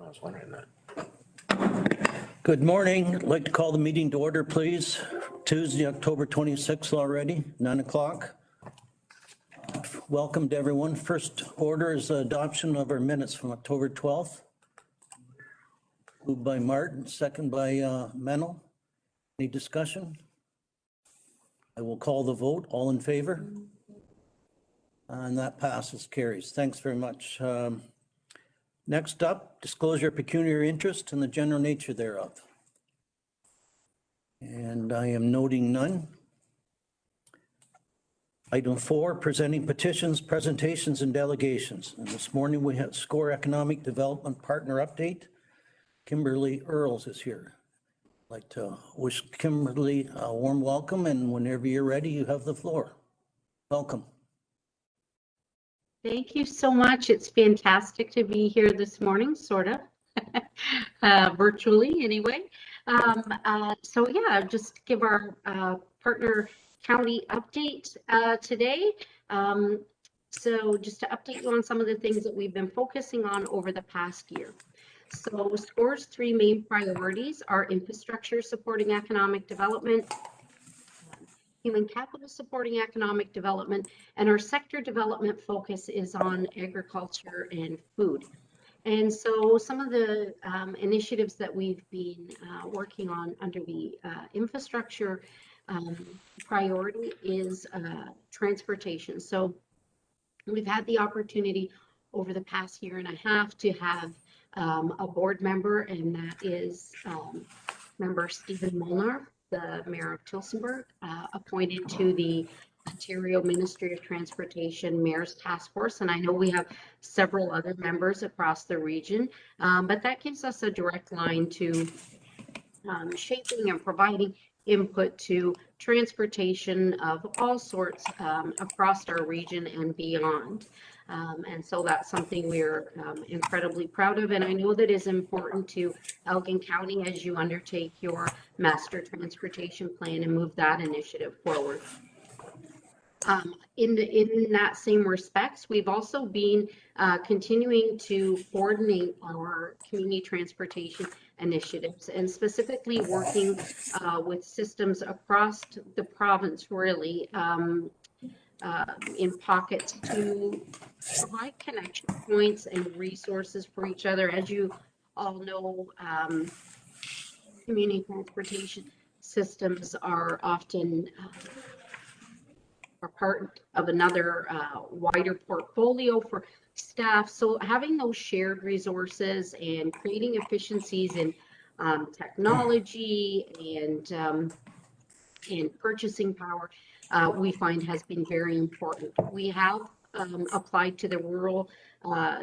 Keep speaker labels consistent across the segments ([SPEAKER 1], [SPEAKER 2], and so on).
[SPEAKER 1] I was wondering that.
[SPEAKER 2] Good morning. I'd like to call the meeting to order, please. Tuesday, October 26th already, 9 o'clock. Welcome to everyone. First order is adoption of our minutes from October 12th. Moved by Martin, second by Mennel. Any discussion? I will call the vote. All in favor? And that passes, carries. Thanks very much. Next up, disclosure of pecuniary interest and the general nature thereof. And I am noting none. Item 4, presenting petitions, presentations, and delegations. And this morning we have SCORE Economic Development Partner Update. Kimberly Earls is here. I'd like to wish Kimberly a warm welcome, and whenever you're ready, you have the floor. Welcome.
[SPEAKER 3] Thank you so much. It's fantastic to be here this morning, sort of, virtually anyway. So yeah, just give our partner county update today. So just to update you on some of the things that we've been focusing on over the past year. So SCORE's 3 main priorities are infrastructure supporting economic development, human capital supporting economic development, and our sector development focus is on agriculture and food. And so some of the initiatives that we've been working on under the infrastructure priority is transportation. So we've had the opportunity over the past year and a half to have a board member, and that is member Stephen Molnar, the mayor of Tillsonburg, appointed to the Ontario Ministry of Transportation Mayor's Task Force. And I know we have several other members across the region, but that gives us a direct line to shaping and providing input to transportation of all sorts across our region and beyond. And so that's something we're incredibly proud of. And I know that is important to Elgin County as you undertake your master transportation plan and move that initiative forward. In that same respects, we've also been continuing to coordinate our community transportation initiatives and specifically working with systems across the province, really, in pockets to provide connection points and resources for each other. As you all know, community transportation systems are often are part of another wider portfolio for staff. So having those shared resources and creating efficiencies in technology and purchasing power, we find has been very important. We have applied to the Rural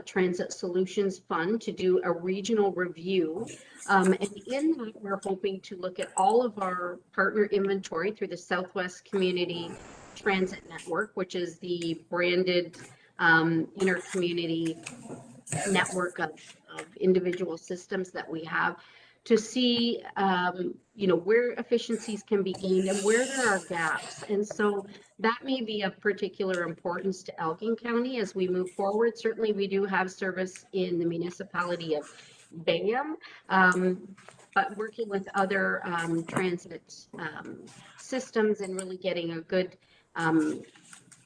[SPEAKER 3] Transit Solutions Fund to do a regional review. And in that, we're hoping to look at all of our partner inventory through the Southwest Community Transit Network, which is the branded inter-community network of individual systems that we have, to see where efficiencies can be gained and where there are gaps. And so that may be of particular importance to Elgin County as we move forward. Certainly we do have service in the municipality of Bayham, but working with other transit systems and really getting a good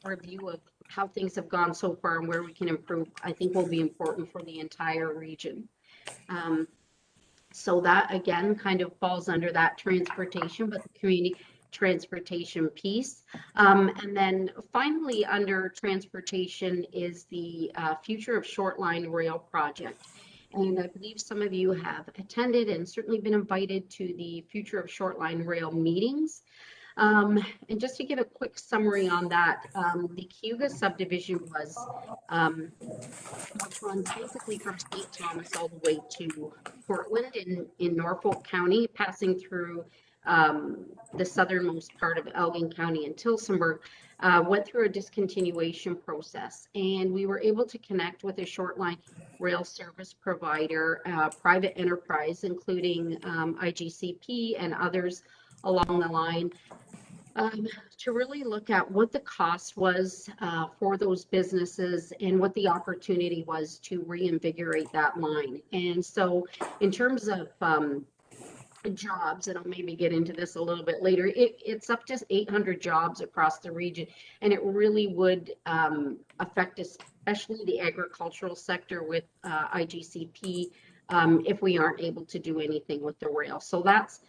[SPEAKER 3] review of how things have gone so far and where we can improve, I think will be important for the entire region. So that again kind of falls under that transportation, but the community transportation piece. And then finally under transportation is the Future of Shortline Rail project. And I believe some of you have attended and certainly been invited to the Future of Shortline Rail meetings. And just to give a quick summary on that, the Cayuga subdivision was which runs basically from St. Thomas all the way to Portland in Norfolk County, passing through the southernmost part of Elgin County and Tillsonburg, went through a discontinuation process. And we were able to connect with a shortline rail service provider, private enterprise, including IGCP and others along the line, To really look at what the cost was for those businesses and what the opportunity was to reinvigorate that line. And so in terms of jobs, and I'll maybe get into this a little bit later, it's up to 800 jobs across the region, and it really would affect especially the agricultural sector with IGCP if we aren't able to do anything with the rail. So that's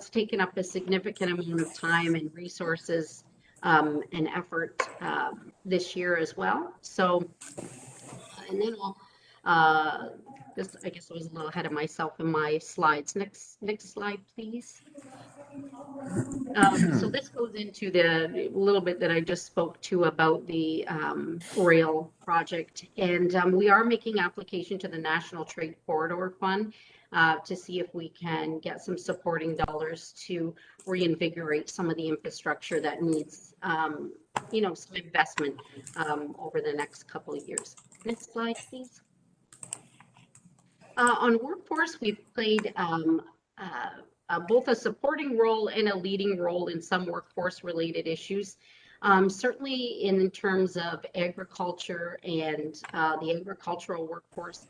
[SPEAKER 3] taken up a significant amount of time and resources and effort this year as well. So, and then this, I guess I was a little ahead of myself in my slides. Next slide, please. So this goes into the little bit that I just spoke to about the rail project. And we are making application to the National Trade Corridor Fund to see if we can get some supporting dollars to reinvigorate some of the infrastructure that needs, you know, some investment over the next couple of years. Next slide, please. On workforce, we've played both a supporting role and a leading role in some workforce related issues. Certainly in terms of agriculture and the agricultural workforce,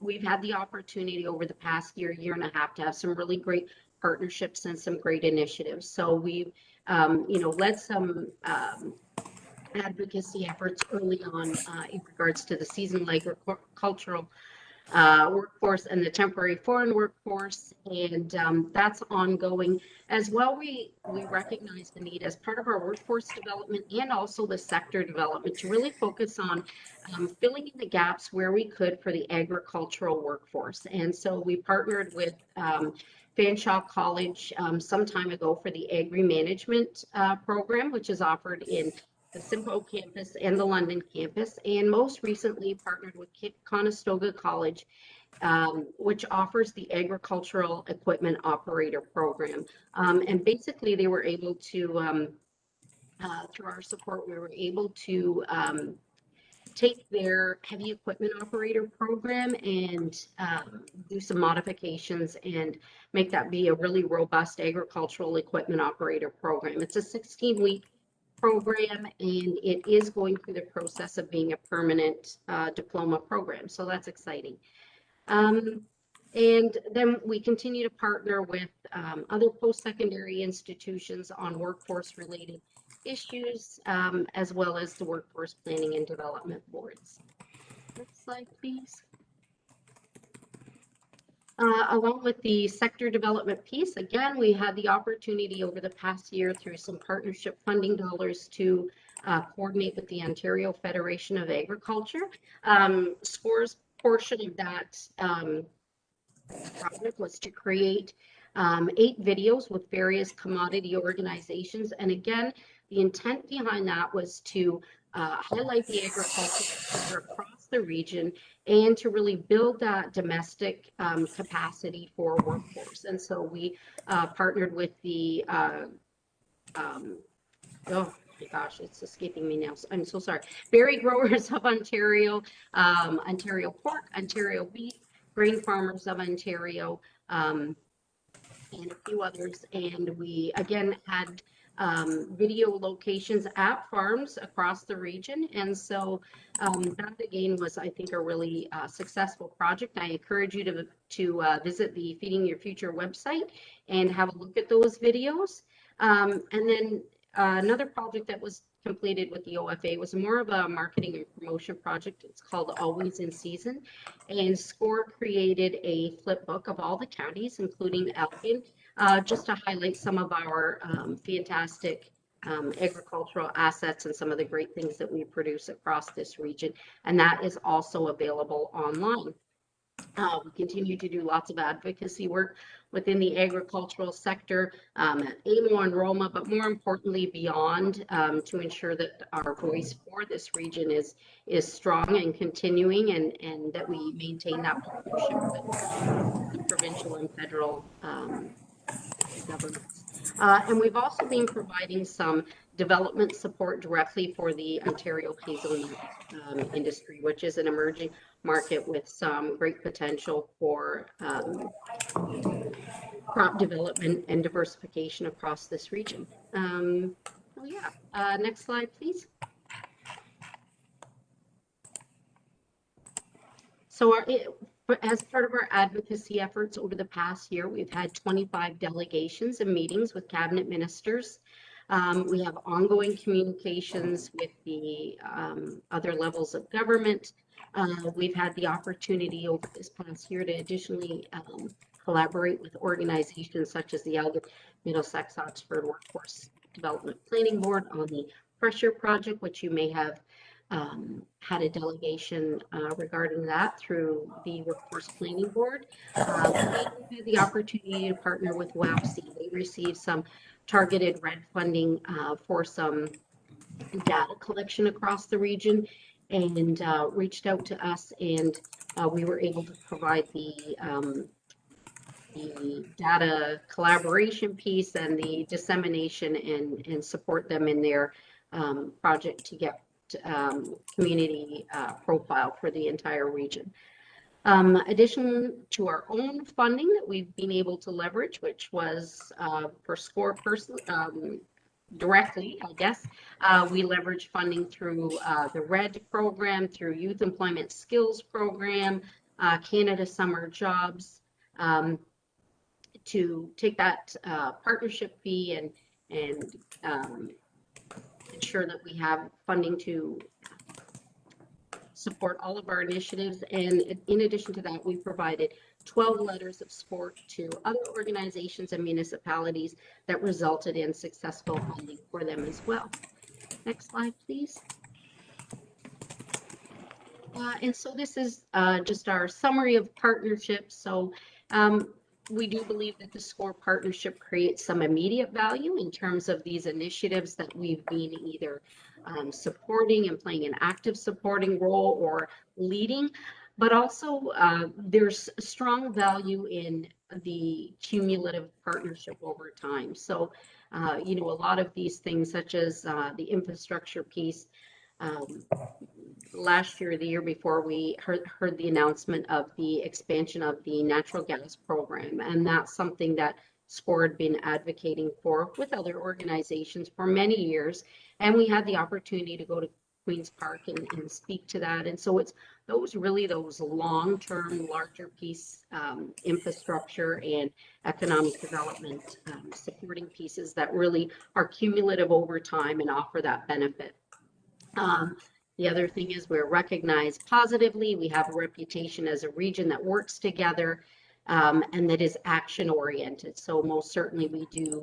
[SPEAKER 3] we've had the opportunity over the past year and a half to have some really great partnerships and some great initiatives. So we've, you know, led some advocacy efforts early on in regards to the seasonal agricultural workforce and the temporary foreign workforce, and that's ongoing as well. We recognize the need as part of our workforce development and also the sector development to really focus on filling in the gaps where we could for the agricultural workforce. And so we partnered with Fanshawe College some time ago for the Agri Management program, which is offered in the Simcoe campus and the London campus, and most recently partnered with Conestoga College, which offers the Agricultural Equipment Operator program. And basically they were able to, through our support, we were able to take their heavy equipment operator program and do some modifications and make that be a really robust agricultural equipment operator program. It's a 16-week program, and it is going through the process of being a permanent diploma program. So that's exciting. And then we continue to partner with other post-secondary institutions on workforce related issues, as well as the workforce planning and development boards. Next slide, please. Along with the sector development piece, again, we had the opportunity over the past year through some partnership funding dollars to coordinate with the Ontario Federation of Agriculture. SCORE's portion of that project was to create 8 videos with various commodity organizations. And again, the intent behind that was to highlight the agricultural sector across the region and to really build that domestic capacity for workforce. And so we partnered with the, oh my gosh, it's escaping me now. I'm so sorry. Berry Growers of Ontario, Ontario Pork, Ontario Beef, Grain Farmers of Ontario, and a few others. And we again had video locations at farms across the region. And so that again was, I think, a really successful project. I encourage you to visit the Feeding Your Future website and have a look at those videos. And then another project that was completed with the OFA was more of a marketing and promotion project. It's called Always in Season. And SCORE created a flip book of all the counties, including Elgin, just to highlight some of our fantastic agricultural assets and some of the great things that we produce across this region. And that is also available online. We continue to do lots of advocacy work within the agricultural sector at AMO and Roma, but more importantly beyond, to ensure that our voice for this region is strong and continuing, and that we maintain that partnership with the provincial and federal governments. And we've also been providing some development support directly for the Ontario hazelnut industry, which is an emerging market with some great potential for crop development and diversification across this region. Oh yeah, next slide, please. So as part of our advocacy efforts over the past year, we've had 25 delegations and meetings with cabinet ministers. We have ongoing communications with the other levels of government. We've had the opportunity over this past year to additionally collaborate with organizations such as the Elgin, Middlesex, Oxford Workforce Development Planning Board on the Pressure Project, which you may have had a delegation regarding that through the Workforce Planning Board. And we had the opportunity to partner with WAPC. They received some targeted RED funding for some data collection across the region, and reached out to us, and we were able to provide the data collaboration piece and the dissemination and support them in their project to get community profile for the entire region. Addition to our own funding that we've been able to leverage, which was for SCORE directly, I guess, we leverage funding through the RED program, through Youth Employment Skills Program, Canada Summer Jobs, to take that partnership fee and ensure that we have funding to support all of our initiatives. And in addition to that, we provided 12 letters of support to other organizations and municipalities that resulted in successful funding for them as well. Next slide, please. And so this is just our summary of partnerships. So we do believe that the SCORE partnership creates some immediate value in terms of these initiatives that we've been either supporting and playing an active supporting role or leading, but also there's strong value in the cumulative partnership over time. So, you know, a lot of these things such as the infrastructure piece, last year, the year before, we heard the announcement of the expansion of the natural gas program. And that's something that SCORE had been advocating for with other organizations for many years. And we had the opportunity to go to Queen's Park and speak to that. And so it's those long-term, larger piece infrastructure and economic development supporting pieces that really are cumulative over time and offer that benefit. The other thing is we're recognized positively. We have a reputation as a region that works together and that is action oriented. So most certainly we do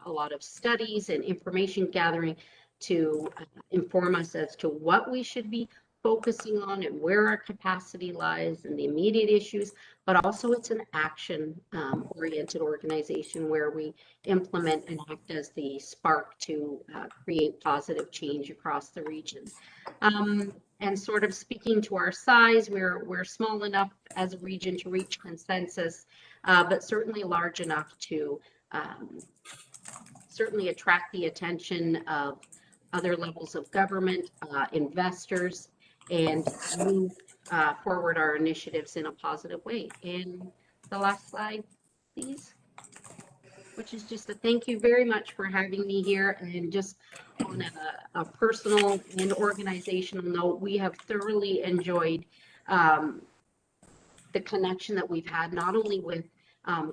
[SPEAKER 3] a lot of studies and information gathering to inform us as to what we should be focusing on and where our capacity lies and the immediate issues, but also it's an action oriented organization where we implement and act as the spark to create positive change across the region. And sort of speaking to our size, we're small enough as a region to reach consensus, but certainly large enough to certainly attract the attention of other levels of government, investors, and move forward our initiatives in a positive way. And the last slide, please, which is just a thank you very much for having me here. And just on a personal and organizational note, we have thoroughly enjoyed the connection that we've had, not only with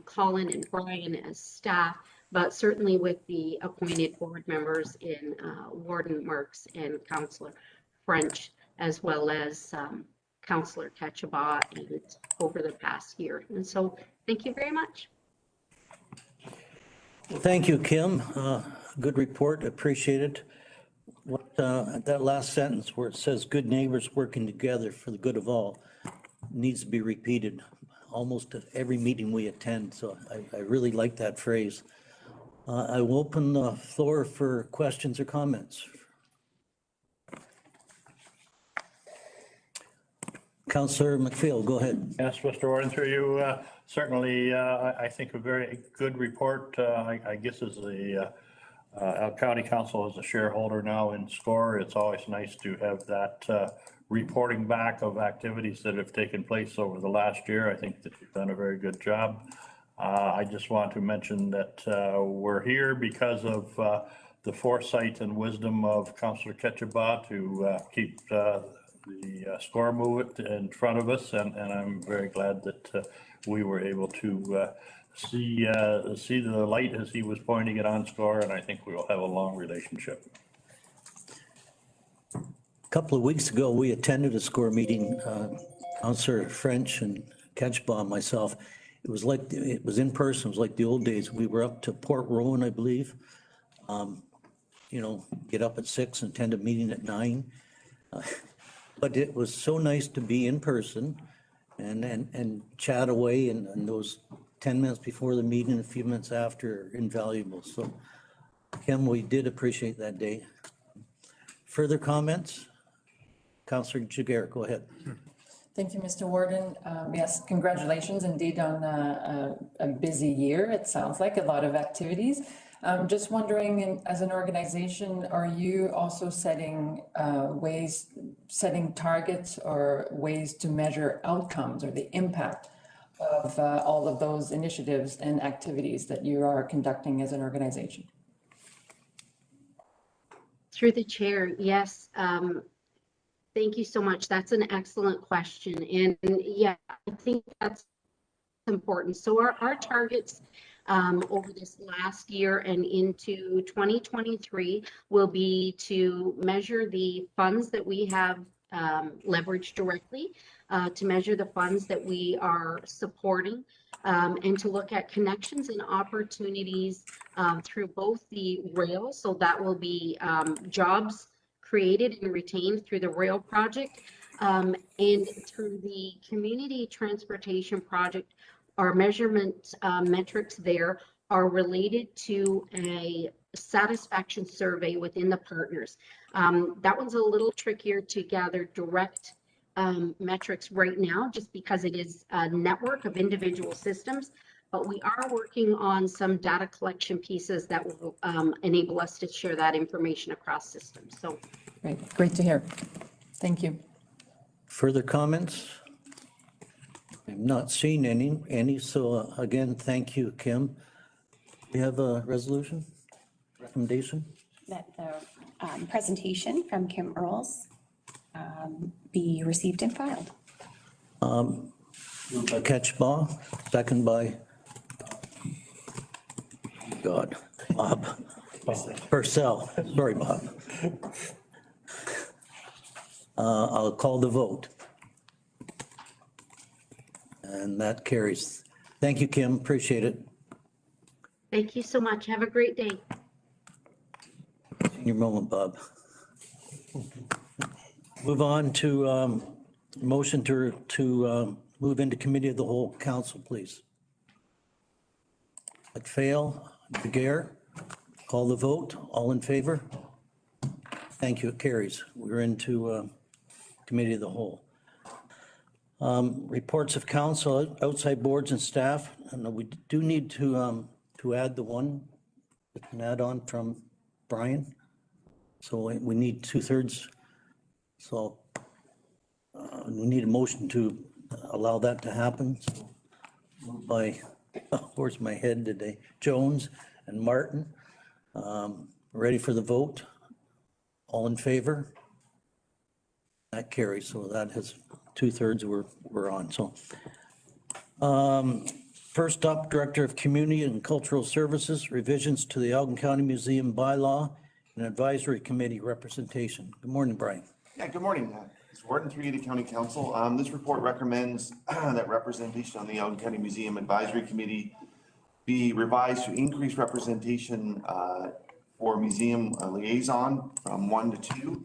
[SPEAKER 3] Colin and Brian as staff, but certainly with the appointed board members in Warden Marks and Councillor French, as well as Councillor Ketchabah over the past year. And so thank you very much.
[SPEAKER 2] Well, thank you, Kim. Good report, appreciate it. What that last sentence where it says good neighbors working together for the good of all needs to be repeated almost at every meeting we attend. So I really like that phrase. I will open the floor for questions or comments. Councillor McPhail, go ahead.
[SPEAKER 1] Yes, Mr. Warden, through you, certainly, I think a very good report. I guess as the County Council as a shareholder now in SCORE, it's always nice to have that reporting back of activities that have taken place over the last year. I think that you've done a very good job. I just want to mention that we're here because of the foresight and wisdom of Councillor Ketchabah to keep the score movement in front of us, and I'm very glad that we were able to see the light as he was pointing it on score, and I think we will have a long relationship.
[SPEAKER 2] A couple of weeks ago, we attended a score meeting, Councillor French and Ketchbaugh and myself. It was in person. It was like the old days. We were up to Port Rowan, I believe. Get up at 6 and attend a meeting at 9. But it was so nice to be in person and chat away, and those 10 minutes before the meeting, a few minutes after, are invaluable. So, Kim, we did appreciate that day. Further comments? Councillor Jiguer, go ahead.
[SPEAKER 4] Thank you, Mr. Warden. Yes, congratulations indeed on a busy year. It sounds like a lot of activities. Just wondering, as an organization, are you also setting targets or ways to measure outcomes or the impact of all of those initiatives and activities that you are conducting as an organization?
[SPEAKER 3] Through the chair, yes. Thank you so much. That's an excellent question. And yeah, I think that's important. So our targets over this last year and into 2023 will be to measure the funds that we have leveraged directly, to measure the funds that we are supporting, and to look at connections and opportunities through both the rail, so that will be jobs created and retained through the rail project, and through the community transportation project. Our measurement metrics there are related to a satisfaction survey within the partners. That one's a little trickier to gather direct metrics right now, just because it is a network of individual systems, but we are working on some data collection pieces that will enable us to share that information across systems. So
[SPEAKER 4] Great to hear. Thank you.
[SPEAKER 2] Further comments? I'm not seeing any. So again, thank you, Kim. We have a resolution, recommendation?
[SPEAKER 5] That the presentation from Kim Earls be received and filed.
[SPEAKER 2] Moved by Ketchbaugh, second by Bob Purcell. Sorry, Bob. I'll call the vote. And that carries. Thank you, Kim. Appreciate it.
[SPEAKER 3] thank you so much. Have a great day.
[SPEAKER 2] In your moment, Bob. Move on to motion to move into committee of the whole. Council, please. McPhail, Daguerre, call the vote. All in favor? Thank you. It carries. We're into committee of the whole. Reports of council, outside boards and staff. And we do need to add the one, an add-on from Brian. So we need 2/3. So we need a motion to allow that to happen. So moved by, where's my head today? Jones and Martin. Ready for the vote? All in favor? That carries. So that has 2/3 we're on. So first up, Director of Community and Cultural Services, revisions to the Elgin County Museum bylaw and advisory committee representation. Good morning, Brian.
[SPEAKER 6] Yeah, good morning. It's Warden 380 County Council. This report recommends that representation on the Elgin County Museum Advisory Committee be revised to increase representation for museum liaison from 1 to 2,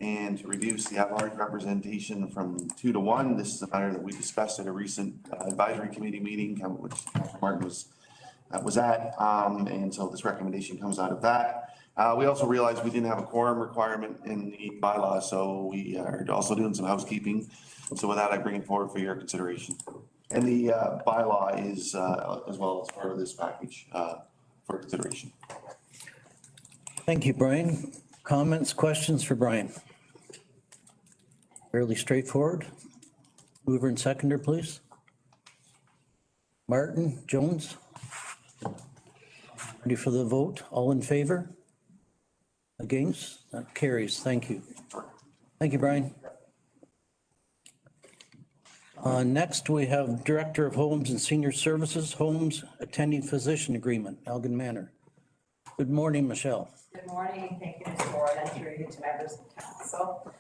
[SPEAKER 6] and to reduce the at-large representation from 2 to 1. This is a matter that we discussed at a recent advisory committee meeting, which Martin was at, and so this recommendation comes out of that. We also realized we didn't have a quorum requirement in the bylaw, so we are also doing some housekeeping. So with that, I bring it forward for your consideration. And the bylaw is as well as part of this package for consideration.
[SPEAKER 2] Thank you, Brian. Comments, questions for Brian? Fairly straightforward. Mover and seconder, please. Martin, Jones. Ready for the vote? All in favor? Against? That carries. Thank you. Thank you, Brian. Next, we have Director of Homes and Senior Services, Homes Attending Physician Agreement, Elgin Manor. Good morning, Michelle.
[SPEAKER 7] Good morning. Thank you, Mr. Ward, and through you to members of council.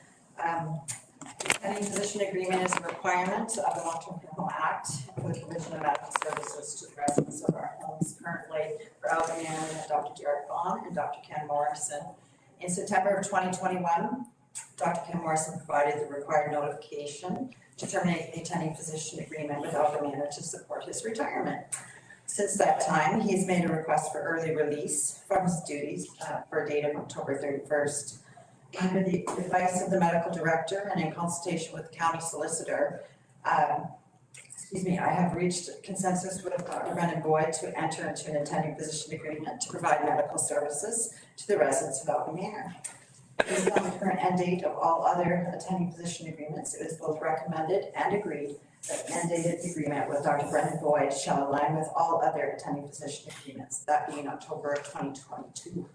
[SPEAKER 7] The attending physician agreement is a requirement of the Long-Term Care Home Act for the provision of medical services to the residents of our homes currently for Elgin Manor, Dr. Derek Vaughn and Dr. Ken Morrison. In September of 2021, Dr. Ken Morrison provided the required notification to terminate the attending physician agreement with Elgin Manor to support his retirement. Since that time, he's made a request for early release from his duties for a date of October 31st. Under the advice of the medical director and in consultation with the county solicitor, I have reached consensus with Dr. Brennan Boyd to enter into an attending physician agreement to provide medical services to the residents of Elgin Manor. Based on the current end date of all other attending physician agreements, it is both recommended and agreed that the end date of the agreement with Dr. Brennan Boyd shall align with all other attending physician agreements, that being October of 2022.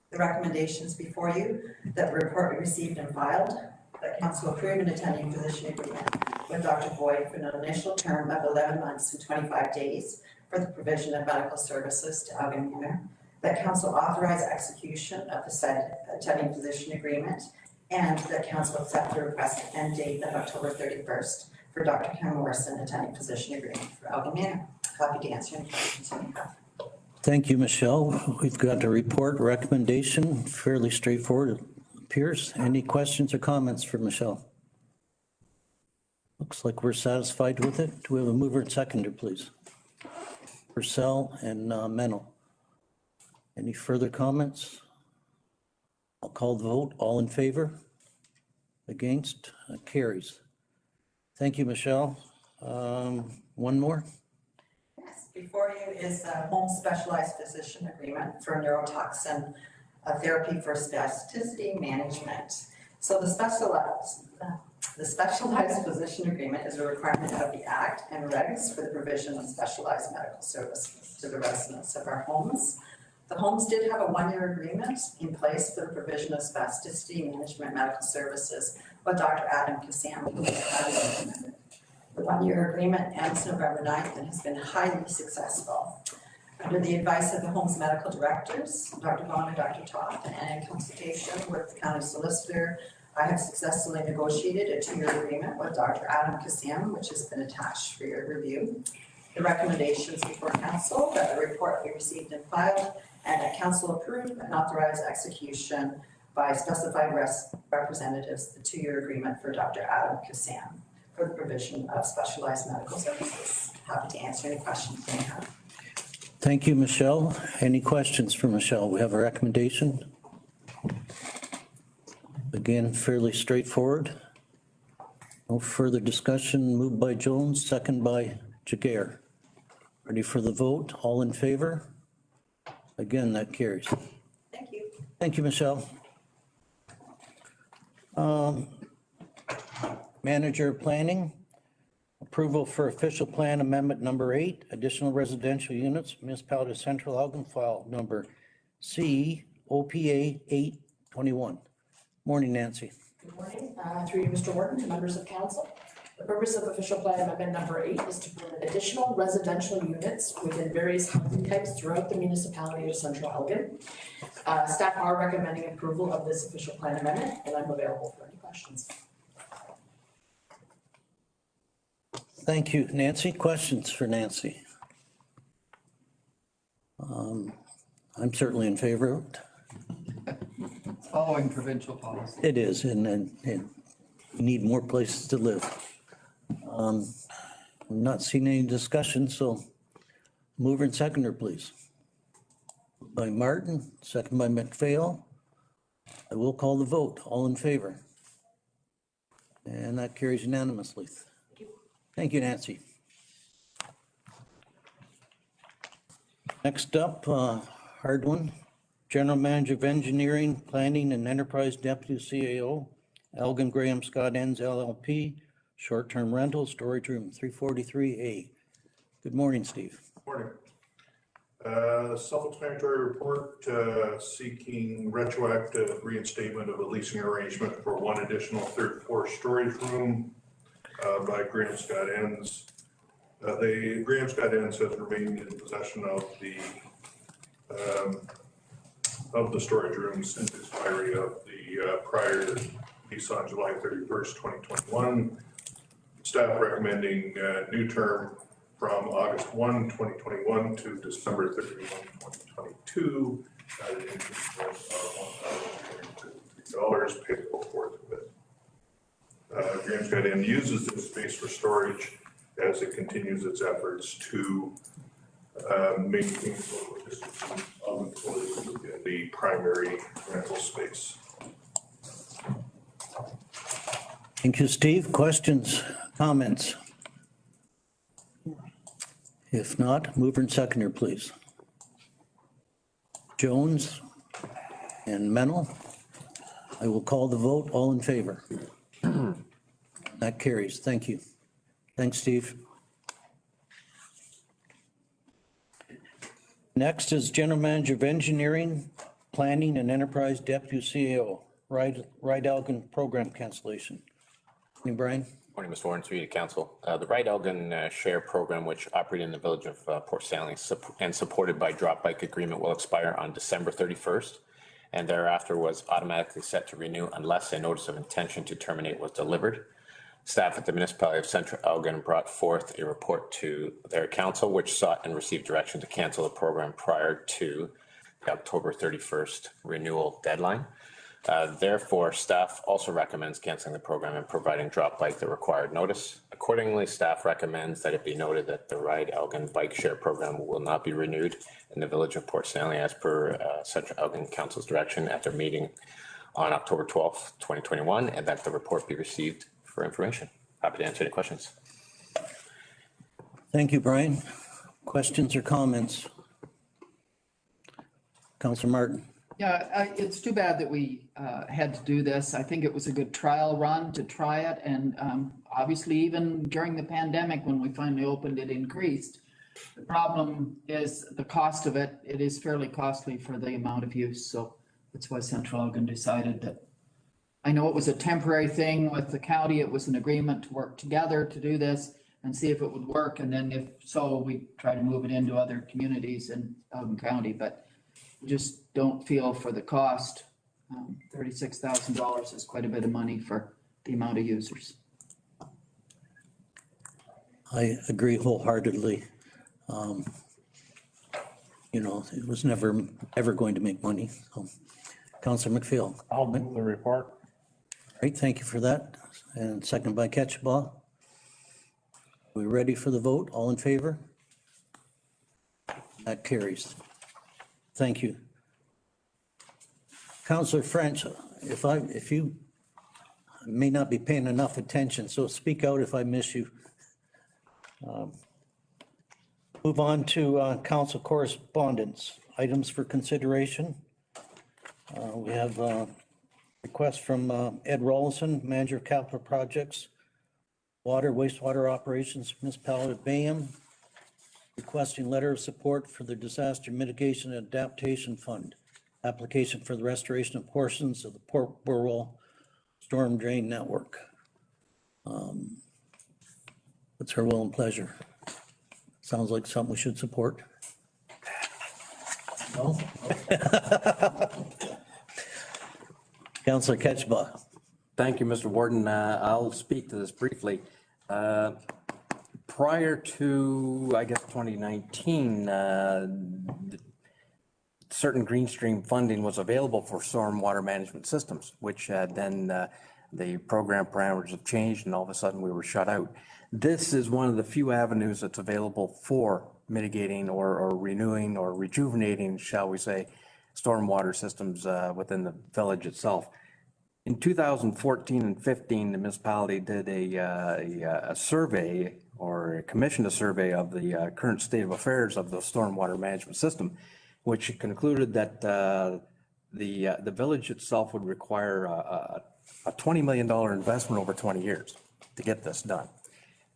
[SPEAKER 7] The recommendations before you, that the report be received and filed, that council approve an attending physician agreement with Dr. Boyd for an initial term of 11 months and 25 days for the provision of medical services to Elgin Manor, that council authorize execution of the said attending physician agreement, and that council accept the requested end date of October 31st for Dr. Ken Morrison attending physician agreement for Elgin Manor. Happy to answer any questions you may have.
[SPEAKER 2] Thank you, Michelle. We've got a report recommendation, fairly straightforward, it appears. Any questions or comments for Michelle? Looks like we're satisfied with it. Do we have a mover and seconder, please? Purcell and Mennel. Any further comments? I'll call the vote. All in favor? Against? Carries. Thank you, Michelle. One more?
[SPEAKER 7] Yes, before you is a home specialized physician agreement for neurotoxin therapy for spasticity management. So the specialized physician agreement is a requirement of the Act and regs for the provision of specialized medical services to the residents of our homes. The homes did have a one-year agreement in place for the provision of spasticity management medical services with Dr. Adam Kassam, who was highly recommended. The one-year agreement ends November 9th and has been highly successful. Under the advice of the home's medical directors, Dr. Vaughn and Dr. Toth, and in consultation with the county solicitor, I have successfully negotiated a 2-year agreement with Dr. Adam Kassam, which has been attached for your review. The recommendations before council that the report be received and filed, and that council approve and authorize execution by specified representatives, the 2-year agreement for Dr. Adam Kassam for the provision of specialized medical services. Happy to answer any questions you may have.
[SPEAKER 2] Thank you, Michelle. Any questions for Michelle? We have a recommendation. Again, fairly straightforward. No further discussion. Moved by Jones, second by Jaguar. Ready for the vote? All in favor? Again, that carries.
[SPEAKER 7] Thank you.
[SPEAKER 2] Thank you, Michelle. Manager Planning, approval for official plan amendment number 8, additional residential units, municipality of Central Elgin, file number COPA 821. Morning, Nancy.
[SPEAKER 8] Good morning, through you, Mr. Wharton, to members of council. The purpose of official plan amendment number 8 is to permit additional residential units within various housing types throughout the municipality of Central Elgin. Staff are recommending approval of this official plan amendment, and I'm available for any questions.
[SPEAKER 2] Thank you, Nancy. Questions for Nancy? I'm certainly in favor of it.
[SPEAKER 9] Following provincial policy.
[SPEAKER 2] It is, and we need more places to live. I'm not seeing any discussion, so mover and seconder, please. By Martin, second by McPhail. I will call the vote. All in favor? And that carries unanimously. Thank you, Nancy. Next up, hard one. General Manager of Engineering, Planning and Enterprise Deputy CAO, Elgin Graham Scott Ends LLP, short-term rental, storage room 343A. Good morning, Steve.
[SPEAKER 10] Morning. Self-explanatory report seeking retroactive reinstatement of a leasing arrangement for one additional third floor storage room by Graham Scott Ends. The Graham Scott Ends has remained in possession of the storage room since expiry of the prior lease on July 31st, 2021. Staff recommending new term from August 1, 2021 to December 31, 2022, at an interest rate of $1,253 payable forthwith. Graham Scott Inn uses this space for storage as it continues its efforts to maintain social distancing of employees within the primary rental space.
[SPEAKER 2] Thank you, Steve. Questions, comments? If not, mover and seconder, please. Jones and Mennel. I will call the vote. All in favor? That carries. Thank you. Thanks, Steve. Next is General Manager of Engineering, Planning and Enterprise Deputy CEO, Ride Elgin Program Cancellation. Morning, Brian.
[SPEAKER 11] Morning, Mr. Warren, through you to council. The Ride Elgin Share Program, which operated in the village of Port Stanley and supported by drop bike agreement, will expire on December 31st, and thereafter was automatically set to renew unless a notice of intention to terminate was delivered. Staff at the municipality of Central Elgin brought forth a report to their council, which sought and received direction to cancel the program prior to the October 31st renewal deadline. Therefore, staff also recommends canceling the program and providing drop bike the required notice. Accordingly, staff recommends that it be noted that the Ride Elgin Bike Share Program will not be renewed in the village of Port Stanley as per Central Elgin Council's direction at their meeting on October 12th, 2021, and that the report be received for information. Happy to answer any questions.
[SPEAKER 2] Thank you, Brian. Questions or comments? Councilor Martin.
[SPEAKER 9] Yeah, it's too bad that we had to do this. I think it was a good trial run to try it. And obviously, even during the pandemic, when we finally opened, it increased. The problem is the cost of it. It is fairly costly for the amount of use. So that's why Central Elgin decided that. I know it was a temporary thing with the county. It was an agreement to work together to do this and see if it would work. And then if so, we try to move it into other communities in Elgin County. But just don't feel for the cost. $36,000 is quite a bit of money for the amount of users.
[SPEAKER 2] I agree wholeheartedly. It was never, ever going to make money. So, Councilor McPhail.
[SPEAKER 1] I'll move the report.
[SPEAKER 2] Great, thank you for that. And second by Ketchbaugh. We ready for the vote? All in favor? That carries. Thank you. Councillor French, if you may not be paying enough attention, so speak out if I miss you. Move on to council correspondence, items for consideration. We have a request from Ed Rollison, Manager of Capital Projects, Water, Wastewater Operations, Municipality of Bayham, requesting letter of support for the Disaster Mitigation and Adaptation Fund, application for the restoration of portions of the Port Burwell Storm Drain Network. What's her will and pleasure? Sounds like something we should support. No? Councillor Ketchbaugh.
[SPEAKER 12] Thank you, Mr. Warden. I'll speak to this briefly. Prior to, I guess, 2019, certain green stream funding was available for stormwater management systems, which then the program parameters have changed and all of a sudden we were shut out. This is one of the few avenues that's available for mitigating or renewing or rejuvenating, shall we say, stormwater systems within the village itself. In 2014 and 15, the municipality did a survey or commissioned a survey of the current state of affairs of the stormwater management system, which concluded that the village itself would require a $20 million investment over 20 years to get this done.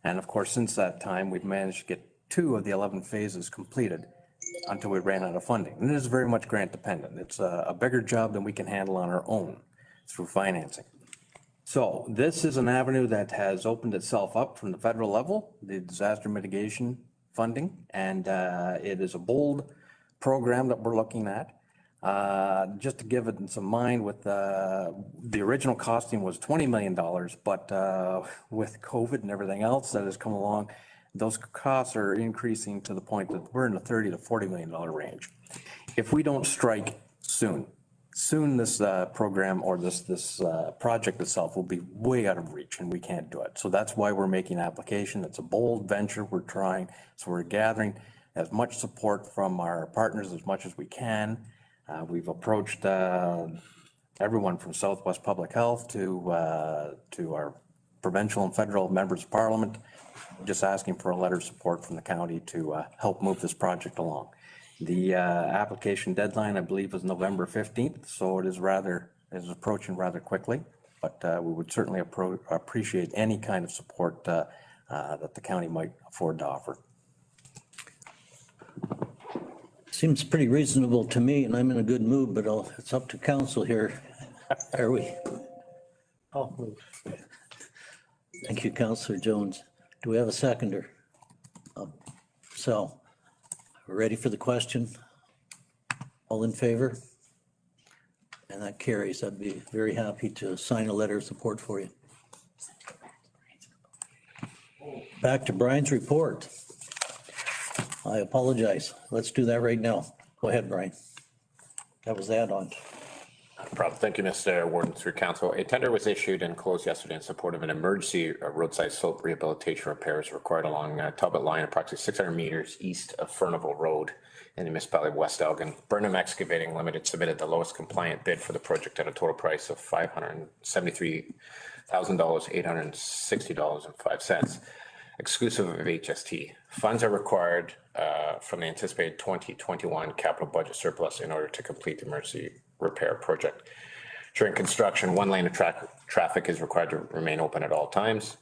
[SPEAKER 12] And of course, since that time, we've managed to get 2 of the 11 phases completed until we ran out of funding. And it is very much grant dependent. It's a bigger job than we can handle on our own through financing. So this is an avenue that has opened itself up from the federal level, the disaster mitigation funding, and it is a bold program that we're looking at. Just to give it some mind, with the original costing was $20 million, but with COVID and everything else that has come along, those costs are increasing to the point that we're in the $30 to $40 million range. If we don't strike soon this program or this project itself will be way out of reach, and we can't do it. So that's why we're making application. It's a bold venture we're trying. So we're gathering as much support from our partners as much as we can. We've approached everyone from Southwest Public Health to our provincial and federal members of parliament, just asking for a letter of support from the county to help move this project along. The application deadline, I believe, is November 15th, so it is approaching rather quickly, but we would certainly appreciate any kind of support that the county might afford to offer.
[SPEAKER 2] Seems pretty reasonable to me, and I'm in a good mood, but it's up to council here. Are we? I'll move. Thank you, Councillor Jones. Do we have a seconder? So, we're ready for the question? All in favor? And that carries. I'd be very happy to sign a letter of support for you. Back to Brian's report. I apologize. Let's do that right now. Go ahead, Brian. That was add-on.
[SPEAKER 11] No problem. Thank you, Mr. Warden, through council. A tender was issued and closed yesterday in support of an emergency roadside slope rehabilitation repairs required along Talbot Line, approximately 600 meters east of Furnival Road in the municipality of West Elgin. Burnham Excavating Limited submitted the lowest compliant bid for the project at a total price of $573,860.05, exclusive of HST. Funds are required from the anticipated 2021 capital budget surplus in order to complete the emergency repair project. During construction, one lane of traffic is required to remain open at all times.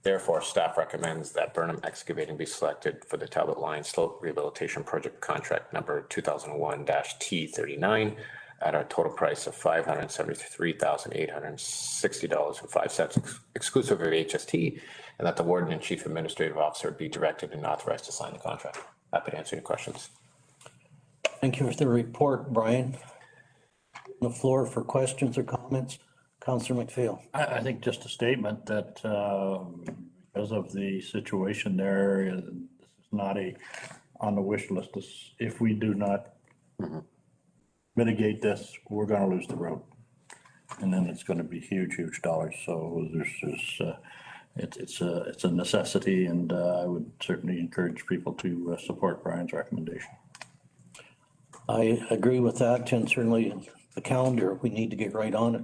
[SPEAKER 11] Therefore, staff recommends that Burnham Excavating be selected for the Talbot Line Slope Rehabilitation Project contract number 2001-T39 at a total price of $573,860.05, exclusive of HST, and that the warden and chief administrative officer be directed and authorized to sign the contract. Happy to answer any questions.
[SPEAKER 2] Thank you for the report, Brian. On the floor for questions or comments, Councillor McPhail.
[SPEAKER 1] I think just a statement that because of the situation there, this is not on the wish list. If we do not mitigate this, we're going to lose the road. And then it's going to be huge dollars. So it's a necessity, and I would certainly encourage people to support Brian's recommendation.
[SPEAKER 2] I agree with that, and certainly the calendar, we need to get right on it,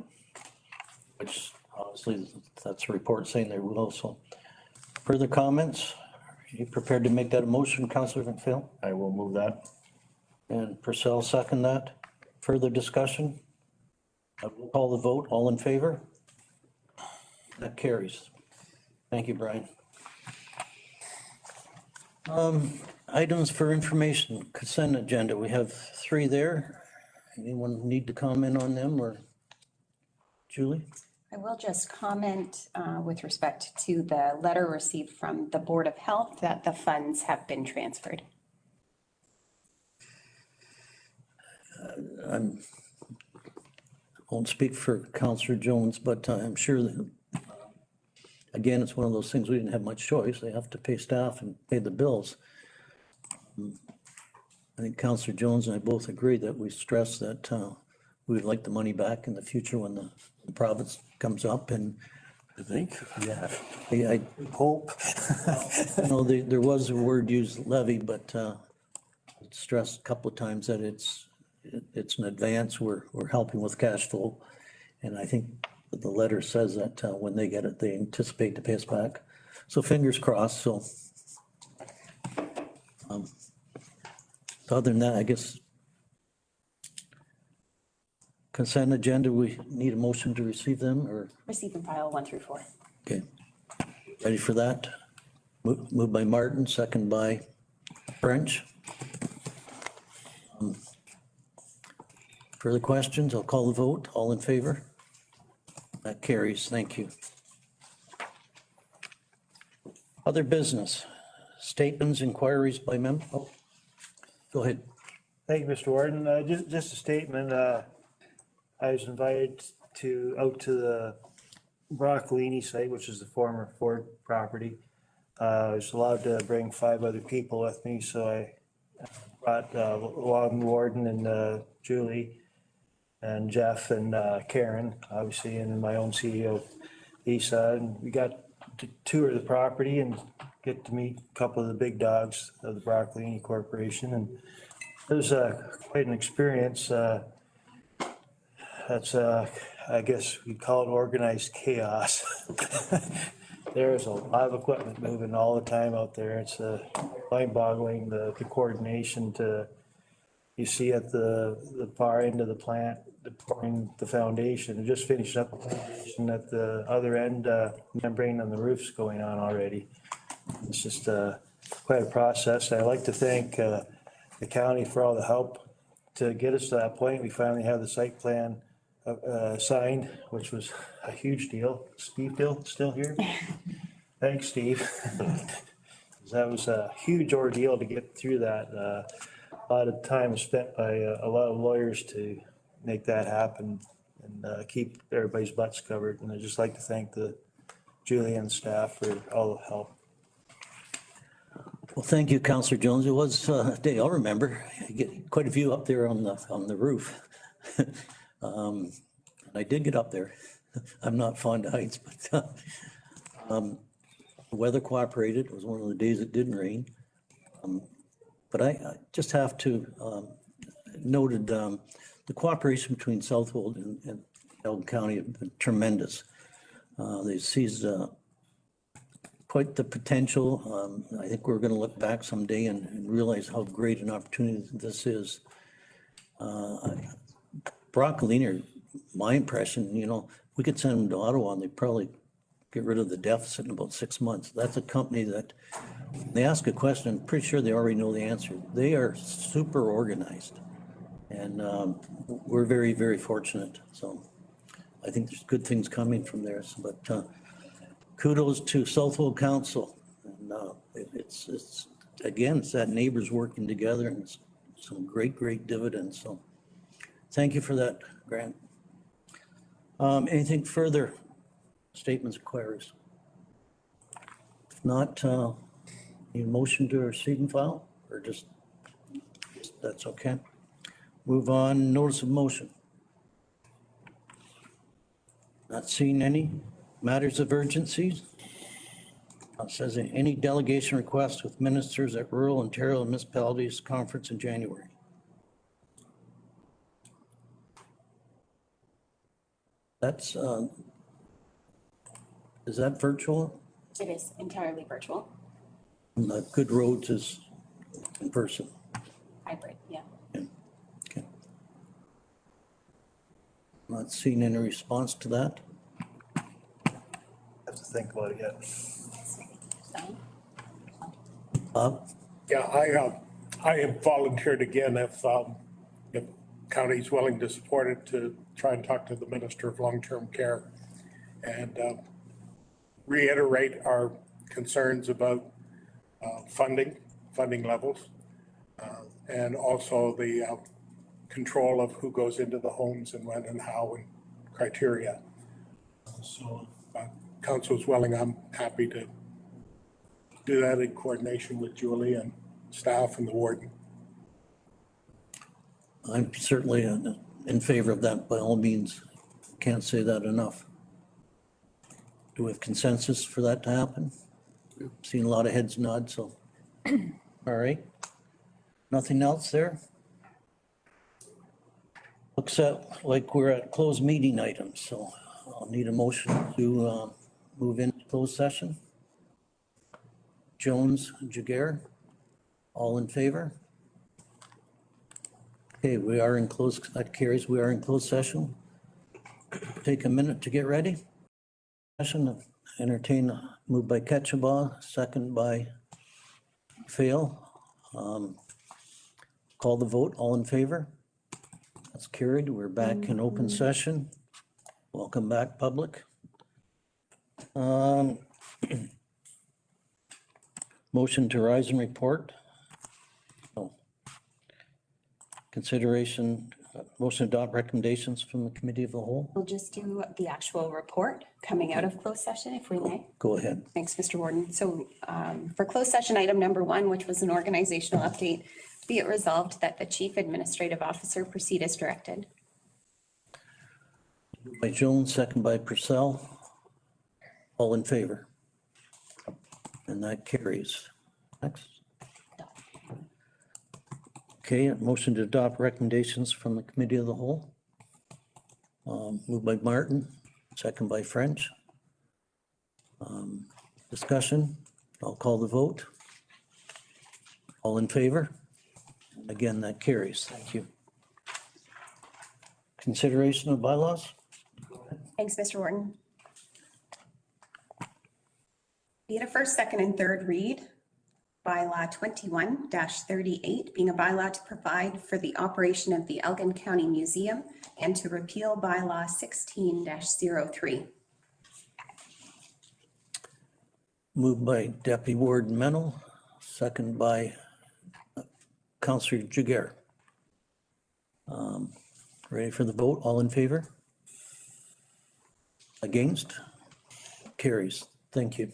[SPEAKER 2] which obviously that's a report saying they will. So further comments? Are you prepared to make that a motion, Councillor McPhail?
[SPEAKER 1] I will move that.
[SPEAKER 2] And Purcell second that. Further discussion? I will call the vote. All in favor? That carries. Thank you, Brian. Items for information, consent agenda. We have 3 there. Anyone need to comment on them, or Julie?
[SPEAKER 5] I will just comment with respect to the letter received from the Board of Health that the funds have been transferred.
[SPEAKER 2] I won't speak for Councillor Jones, but I'm sure that, again, it's one of those things, we didn't have much choice. They have to pay staff and pay the bills. I think Councillor Jones and I both agree that we stress that we would like the money back in the future when the province comes up, and
[SPEAKER 12] I think, yeah.
[SPEAKER 2] I hope. There was a word used, levy, but stressed a couple of times that it's an advance. We're helping with cash flow, and I think the letter says that when they get it, they anticipate to pay us back. So fingers crossed. So other than that, I guess Consent agenda, we need a motion to receive them or,
[SPEAKER 5] Receive and file 1 through 4.
[SPEAKER 2] okay. Ready for that? Moved by Martin, second by French. Further questions? I'll call the vote. All in favor? That carries. Thank you. Other business, statements, inquiries by member. Oh, go ahead.
[SPEAKER 13] Thank you, Mr. Warden. Just a statement. I was invited out to the Broccolini site, which is the former Ford property. I was allowed to bring 5 other people with me, so I brought along the warden and Julie and Jeff and Karen, obviously, and my own CEO, Lisa. And we got to tour the property and get to meet a couple of the big dogs of the Broccolini Corporation. And it was quite an experience. That's, I guess we call it organized chaos. There's a lot of equipment moving all the time out there. It's mind-boggling, the coordination you see at the far end of the plant, pouring the foundation. Just finished up the foundation at the other end, membrane on the roof's going on already. It's just quite a process. I'd like to thank the county for all the help to get us to that point. We finally have the site plan signed, which was a huge deal. Steve still here? Thanks, Steve. That was a huge ordeal to get through that. A lot of time was spent by a lot of lawyers to make that happen and keep everybody's butts covered. And I'd just like to thank the Julian staff for all the help.
[SPEAKER 2] Well, thank you, Councillor Jones. It was a day I'll remember. You get quite a few up there on the roof. And I did get up there. I'm not fond of heights, but the weather cooperated. It was one of the days it didn't rain. But I just have to noted the cooperation between Southwold and Elgin County have been tremendous. They seized quite the potential. I think we're going to look back someday and realize how great an opportunity this is. Broccolini, my impression, we could send them to Ottawa and they'd probably get rid of the deficit in about 6 months. That's a company that they ask a question, I'm pretty sure they already know the answer. They are super organized. And we're very, very fortunate. So I think there's good things coming from there. But kudos to Southwold Council. And it's again, it's that neighbors working together and it's some great dividends. So thank you for that, Grant. Anything further? Statements, queries? If not, need a motion to receive and file or just that's okay. Move on, notice of motion. Not seeing any matters of urgencies. It says any delegation requests with ministers at rural Ontario municipalities conference in January. That's, is that virtual?
[SPEAKER 5] It is entirely virtual,
[SPEAKER 2] And the Good Roads is in person.
[SPEAKER 5] hybrid, yeah.
[SPEAKER 2] Okay. Not seeing any response to that.
[SPEAKER 13] Have to think about it yet.
[SPEAKER 2] Bob?
[SPEAKER 14] Yeah, I have volunteered again if county's willing to support it, to try and talk to the Minister of Long-Term Care and reiterate our concerns about funding levels, and also the control of who goes into the homes and when and how and criteria. So council's willing, I'm happy to do that in coordination with Julie and staff and the warden.
[SPEAKER 2] I'm certainly in favor of that by all means. Can't say that enough. Do we have consensus for that to happen? Seen a lot of heads nod, so. All right. Nothing else there? Looks like we're at closed meeting items, so I'll need a motion to move into closed session. Jones, Jaguar, all in favor? Okay, we are in closed, that carries, we are in closed session. Take a minute to get ready. Session, entertain, moved by Ketchabah, second by Fail. Call the vote, all in favor? That's carried, we're back in open session. Welcome back, public. Motion to rise and report. Oh. Consideration, motion to adopt recommendations from the committee of the whole.
[SPEAKER 5] We'll just do the actual report coming out of closed session, if we may.
[SPEAKER 2] Go ahead.
[SPEAKER 5] Thanks, Mr. Warden. So for closed session item number 1, which was an organizational update, be it resolved that the chief administrative officer proceed as directed.
[SPEAKER 2] By Jones, second by Purcell. All in favor? And that carries. Next. Okay, motion to adopt recommendations from the committee of the whole. Moved by Martin, second by French. Discussion, I'll call the vote. All in favor? Again, that carries. Thank you. Consideration of bylaws?
[SPEAKER 5] Thanks, Mr. Warden. Be it a first, second, and third read, Bylaw 21-38, being a bylaw to provide for the operation of the Elgin County Museum and to repeal Bylaw 16-03.
[SPEAKER 2] Moved by Deputy Warden Mennel, second by Councillor Jiguer. Ready for the vote? All in favor? Against? Carries. Thank you.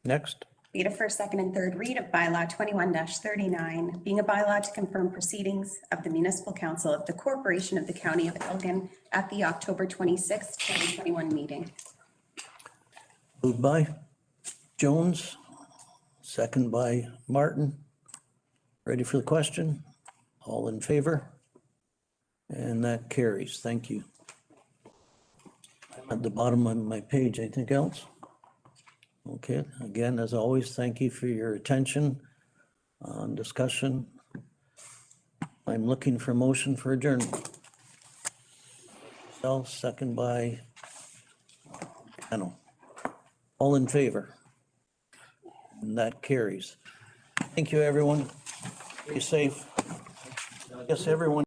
[SPEAKER 2] Next.
[SPEAKER 5] Be it a first, second, and third read of Bylaw 21-39, being a bylaw to confirm proceedings of the Municipal Council of the Corporation of the County of Elgin at the October 26, 2021 meeting.
[SPEAKER 2] Moved by Jones, second by Martin. Ready for the question? All in favor? And that carries. Thank you. At the bottom of my page, anything else? Okay, again, as always, thank you for your attention on discussion. I'm looking for motion for adjournment. Second by Mennel. All in favor? And that carries. Thank you, everyone. Be safe. I guess everyone.